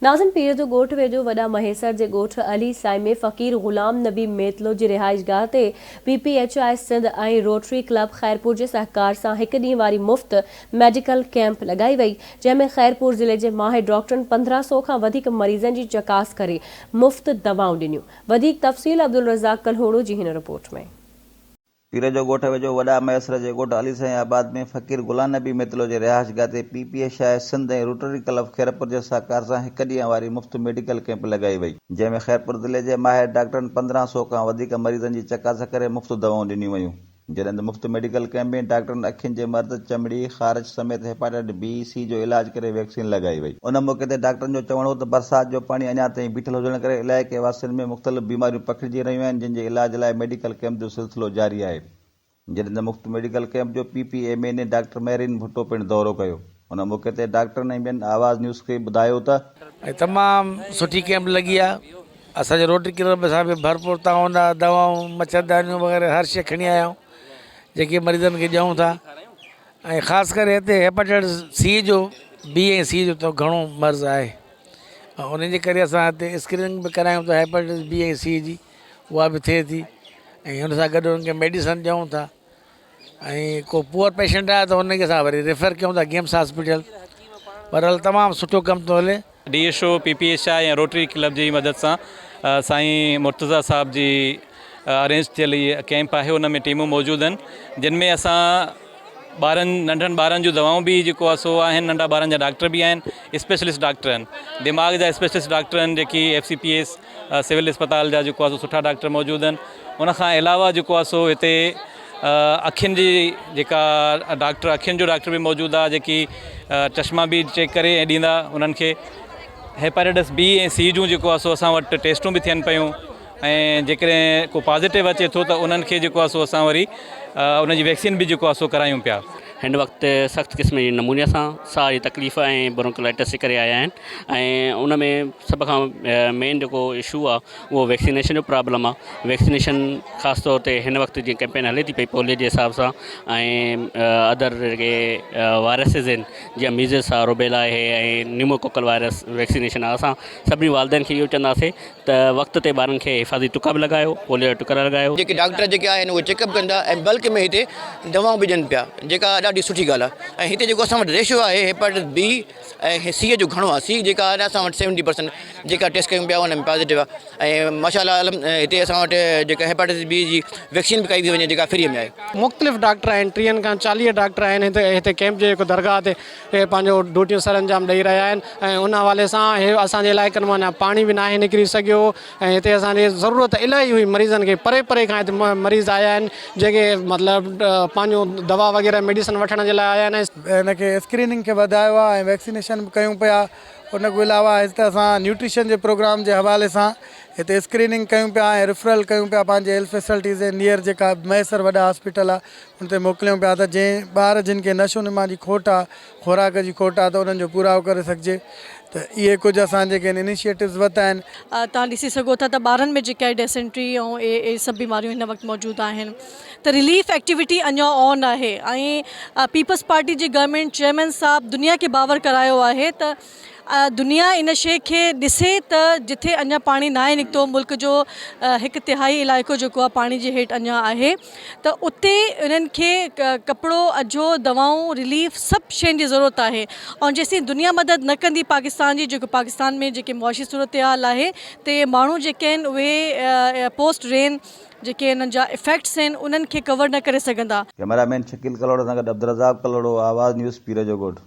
नाज़िन पीर जो ॻोठ वेझो वॾा महेसर जे ॻोठ अली साई में फ़क़ीर ग़ुलाम नबी मेतलो जी रिहाइशगाह ते PPHI सिंध ऐं रोटरी क्लब ख़ैरपुर जे सहकार सां हिकु ॾींहुं वारी मुफ़्त मेडिकल कैंप लॻाई वई, जंहिंमें ख़ैरपुर ज़िले जे माहिर डॉक्टरनि 1500 खां वधीक मरीज़नि जी चकास करे मुफ़्त दवाऊं ॾिनियूं। वधीक तफ़सील अब्दुल रज़ाक कल्होड़ो जी हिन रिपोर्ट में। पीर जो ॻोठ वेझो वॾा मयसर जे ॻोठ अली साईं आबाद में फ़क़ीर ग़ुलाम नबी मेतलो जे रिहाइशगाह ते PPHI सिंध ऐं रोटरी क्लब खैरपुर जे सहकार सां हिकु ॾींहं वारी मुफ़्त मेडिकल कैंप लॻाई वई, जंहिंमें खैरपुर ज़िले जे माहिर डॉक्टरनि 1500 खां वधीक मरीज़नि जी चकास करे मुफ़्त दवाऊं ॾिनियूं वयूं। जॾहिं त मुफ़्त मेडिकल कैंप में डॉक्टरनि अखियुनि जे मर्द, चमड़ी, ख़ारिज समेत हेपाटाइटिस B, C जो इलाज करे वैक्सीन लॻाई वई। उन मौक़े ते डॉक्टरनि जो चवणो हो त बरसाति जो पाणी अञा ताईं बीठल हुजण करे इलाइक़े वासियुनि में मुख़्तलिफ़ बीमारियूं पखिड़िजी रहियूं आहिनि, जिन जे इलाज लाइ मेडिकल कैंप जो सिलसिलो जारी आहे। जॾहिं त मुफ़्त मेडिकल कैंप जो PPMA ने डॉक्टर महरीन भुट्टो पिणु दौरो कयो। उन मौक़े ते डॉक्टरनि ऐं ॿियनि आवाज़ न्यूज़ खे ॿुधायो त तमामु सुठी कैंप लॻी आहे। असांजे रोटरी क्लब सां बि भरपूर तव्हां दवाऊं, मच्छरदानियूं वग़ैरह हर शइ खणी आया आहियूं जेके मरीज़नि खे ॾियूं था। ऐं ख़ासि करे हिते हेपाटाइटिस C जो, B ऐं C जो त घणो मर्ज़ आहे, उन जे करे असां हिते स्क्रीनिंग बि करायूं था हेपाटाइटिस B ऐं C जी, उहा बि थिए थी। ऐं हुन सां गॾु उनखे मेडिसन ॾियूं था। ऐं को पुअर पेशेंट आहे त उनखे असां वरी रेफर कयूं था गेम्स हॉस्पिटल। बहरहाल तमामु सुठो कमु थो हले। DSO PPHI ऐं रोटरी क्लब जी मदद सां साईं मुर्तज़ा साहब जी अरेंज थियल कैंप आहे, उन में टीमूं मौजूदु आहिनि, जिन में असां नंढनि ॿारनि जूं दवाऊं बि जेको आहे सो आहिनि, नंढा ॿारनि जा डॉक्टर बि आहिनि, स्पेशलिस्ट डॉक्टर आहिनि, दिमाग़ जा स्पेशलिस्ट डॉक्टर आहिनि, जेकी FCPS सिविल अस्पताल जा जेको आहे सो सुठा डॉक्टर मौजूदु आहिनि। उनखां अलावा जेको आहे सो हिते अखियुनि जी जेका अखियुनि जो डॉक्टर बि मौजूदु आहे, जेकी चश्मा बि चेक करे ऐं ॾींदा उन्हनि खे। हेपाटाइटिस B ऐं C जूं जेको आहे सो असां वटि टेस्टूं बि थियनि पियूं, ऐं जेकॾहिं को पॉज़िटिव अचे थो त उन्हनि खे जेको आहे सो असां वरी उनजी वैक्सीन बि जेको आहे सो करायूं पिया। हिन वक़्तु सख़्तु क़िस्म जी नमूने सां साह जी तकलीफ़ ऐं ब्रोंकाइटिस जे करे आया आहिनि, ऐं उन में सभ खां मेन जेको इशू आहे उहो वैक्सीनेशन जो प्रॉब्लम आहे। वैक्सीनेशन ख़ासि तौर ते हिन वक़्तु जीअं कैंपेन हले थी पई पोलियो जे हिसाब सां, ऐं अदर जेके वायरसिस आहिनि जीअं मीज़ल्स आहे, रुबेला आहे ऐं न्यूमोकोकल वायरस वैक्सीनेशन आहे। असां सभिनी वालदेन खे इहो चवंदासीं त वक़्त ते ॿारनि खे हिफ़ाज़ती टुका बि लॻायो, पोलियो जा टुका लॻायो। जेके डॉक्टर जेके आहिनि उहे चेकअप कंदा ऐं बल्क में हिते दवाऊं बि ॾियनि पिया, जेका ॾाढी सुठी ॻाल्हि आहे। ऐं हिते जेको असां वटि रेशियो आहे हेपाटाइटिस B ऐं C जो घणो आहे। C जेका आहे असां वटि 70% जेका टेस्ट कयूं पिया उन में पॉज़िटिव आहे। ऐं माशाअल्लाह हिते असां वटि जेका हेपाटाइटिस B जी वैक्सीन बि कई थी वञे, जेका फ्री में आहे। मुख़्तलिफ़ डॉक्टर आहिनि, 30 खां 40 डॉक्टर आहिनि हिते कैंप जे जेको दरगाह ते पंहिंजो ड्यूटियूं सर अंजाम ॾेई रहिया आहिनि। ऐं उन हवाले सां असांजे इलाइक़नि मां पाणी बि नाहे निकिरी सघियो, ऐं हिते असांजी ज़रूरत इलाही हुई मरीज़नि खे, परे परे खां हिते मरीज़ आया आहिनि जेके मतिलबु पंहिंजो दवा वग़ैरह मेडिसन वठण जे लाइ आया आहिनि। हिनखे स्क्रीनिंग खे वधायो आहे ऐं वैक्सीनेशन बि कयूं पिया। उन खां अलावा हिते असां न्यूट्रिशन जे प्रोग्राम जे हवाले सां हिते स्क्रीनिंग कयूं पिया ऐं रिफरल कयूं पिया पंहिंजे हेल्थ फैसिलिटीज़ जे नियर जेका मयसर वॾा हॉस्पिटल आहे उन ते मोकिलियूं पिया त जंहिं ॿार जिन खे नशो नुमा जी खोट आहे, खुराक जी खोट आहे, त उन्हनि जो पूराओ करे सघिजे। त इहे कुझु असां जेके इनिशिएटिव्स वरिता आहिनि। तव्हां ॾिसी सघो था त ॿारनि में जेका आहे डेसेंट्री ऐं इहे सभु बीमारियूं हिन वक़्तु मौजूदु आहिनि, त रिलीफ एक्टिविटी अञा ऑन आहे। ऐं पीपल्स पार्टी जी गवर्नमेंट चेयरमैन साहब दुनिया खे बावर करायो आहे त दुनिया इन शइ खे ॾिसे त जिथे अञा पाणी नाहे निकितो, मुल्क जो 1/3 इलाइक़ो जेको आहे पाणी जे हेठि अञा आहे, त उते इन्हनि खे कपिड़ो, अझो, दवाऊं, रिलीफ सभु शयुनि जी ज़रूरत आहे। ऐं जेसीं दुनिया मदद न कंदी पाकिस्तान जी, जेको पाकिस्तान में जेके मुआशी सूरत हाल आहे, त माण्हू जेके आहिनि उहे पोस्ट रेन जेके हिननि जा इफेक्ट्स आहिनि उन्हनि खे कवर न करे सघंदा। कैमरामैन शकील कलोड़ो सां गॾु अब्दुल रज़ाक कलोड़ो, आवाज़ न्यूज़, पीर जो ॻोठ।